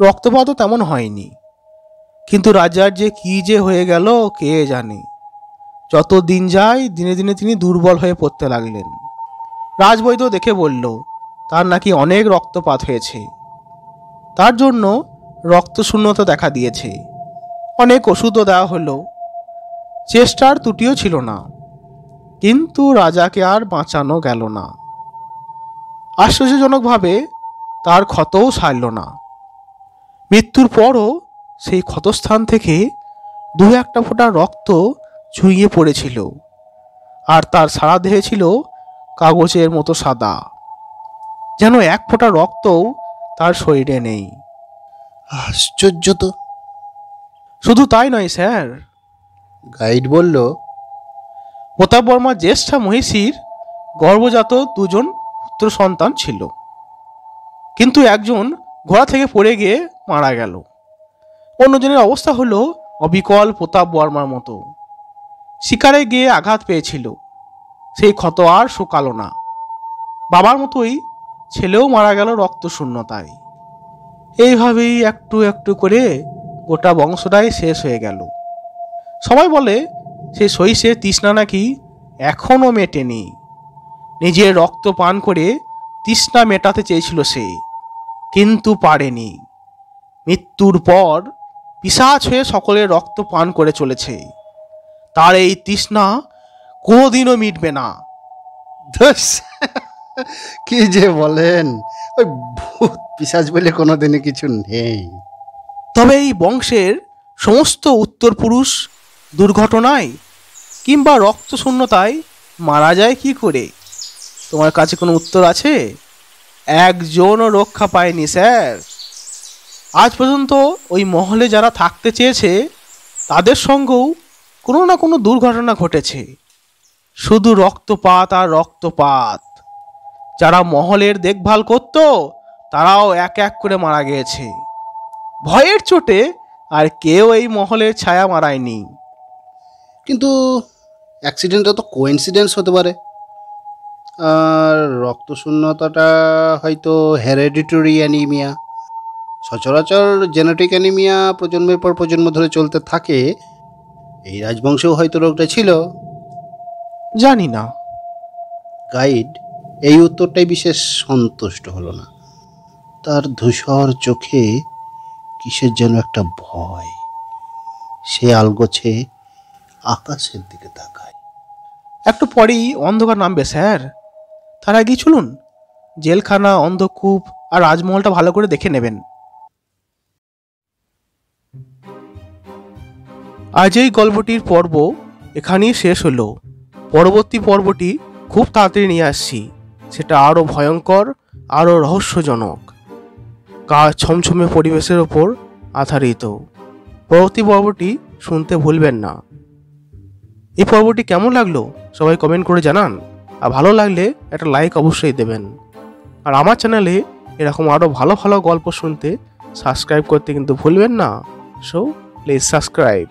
রক্তপাতও তেমন হয়নি। কিন্তু রাজার যে কি যে হয়ে গেল কে জানে। যত দিন যায় দিনে দিনে তিনি দুর্বল হয়ে পড়তে লাগলেন। রাজবৈদ্য দেখে বলল তার নাকি অনেক রক্তপাত হয়েছে। তার জন্য রক্তশূন্যতা দেখা দিয়েছে। অনেক ওষুধও দেওয়া হলো, চেষ্টার ত্রুটিও ছিল না, কিন্তু রাজাকে আর বাঁচানো গেল না। আশ্চর্যজনকভাবে তার ক্ষতও সারল না। মৃত্যুর পরও সেই ক্ষতস্থান থেকে দু একটা ফোঁটা রক্ত ছুঁয়ে পড়েছিল, আর তার সারা দেহে ছিল কাগজের মতো সাদা, যেন এক ফোঁটা রক্তও তার শরীরে নেই। আশ্চর্য তো! শুধু তাই নয় স্যার, গাইড বলল, প্রতাপ বর্মার জ্যেষ্ঠা মহিষীর গর্ভজাত দুজন পুত্র সন্তান ছিল, কিন্তু একজন ঘোড়া থেকে পড়ে গিয়ে মারা গেল। অন্যজনের অবস্থা হলো অবিকল প্রতাপ বর্মার মতো। শিকারে গিয়ে আঘাত পেয়েছিল, সেই ক্ষত আর শুকালো না। বাবার মতোই ছেলেও মারা গেল রক্তশূন্যতায়। এইভাবেই একটু একটু করে গোটা বংশটাই শেষ হয়ে গেল। সবাই বলে সেই সহিসের তৃষ্ণা নাকি এখনো মেটেনি। নিজের রক্ত পান করে তৃষ্ণা মেটাতে চেয়েছিল সে, কিন্তু পারেনি। মৃত্যুর পর পিশাচ হয়ে সকলের রক্ত পান করে চলেছে। তার এই তৃষ্ণা কোনোদিনও মিটবে না। ধুস, কি যে বলেন! ওই ভূত পিশাচ বলে কোনোদিনই কিছু নেই। তবে এই বংশের সমস্ত উত্তর পুরুষ দুর্ঘটনায় কিংবা রক্তশূন্যতায় মারা যায় কি করে? তোমার কাছে কোনো উত্তর আছে? একজনও রক্ষা পায়নি স্যার। আজ পর্যন্ত ওই মহলে যারা থাকতে চেয়েছে তাদের সঙ্গেও কোনো না কোনো দুর্ঘটনা ঘটেছে। শুধু রক্তপাত আর রক্তপাত। যারা মহলের দেখভাল করত তারাও এক এক করে মারা গিয়েছে। ভয়ের চোটে আর কেউ এই মহলের ছায়া মারায়নি। কিন্তু অ্যাক্সিডেন্টটা তো কোইন্সিডেন্স হতে পারে। আর রক্তশূন্যতাটা হয়তো হেরেডিটরি অ্যানিমিয়া। সচরাচর জেনেটিক অ্যানিমিয়া প্রজন্মের পর প্রজন্ম ধরে চলতে থাকে। এই রাজবংশেও হয়তো রোগটা ছিল। জানি না। গাইড এই উত্তরটাই বিশেষ সন্তুষ্ট হলো না। তার ধূসর চোখে কিসের যেন একটা ভয়। সে আলগোছে আকাশের দিকে তাকায়। একটু পরেই অন্ধকার নামবে স্যার। তার আগে চলুন জেলখানা, অন্ধকূপ আর রাজমহলটা ভালো করে দেখে নেবেন। আজ এই গল্পটির পর্ব এখানেই শেষ হলো। পরবর্তী পর্বটি খুব তাড়াতাড়ি নিয়ে আসছি। সেটা আরও ভয়ঙ্কর, আরও রহস্যজনক, গা ছমছমে পরিবেশের ওপর আধারিত। পরবর্তী পর্বটি শুনতে ভুলবেন না। এই পর্বটি কেমন লাগলো সবাই কমেন্ট করে জানান। আর ভালো লাগলে একটা লাইক অবশ্যই দেবেন। আর আমার চ্যানেলে এরকম আরও ভালো ভালো গল্প শুনতে সাবস্ক্রাইব করতে কিন্তু ভুলবেন না। So please subscribe.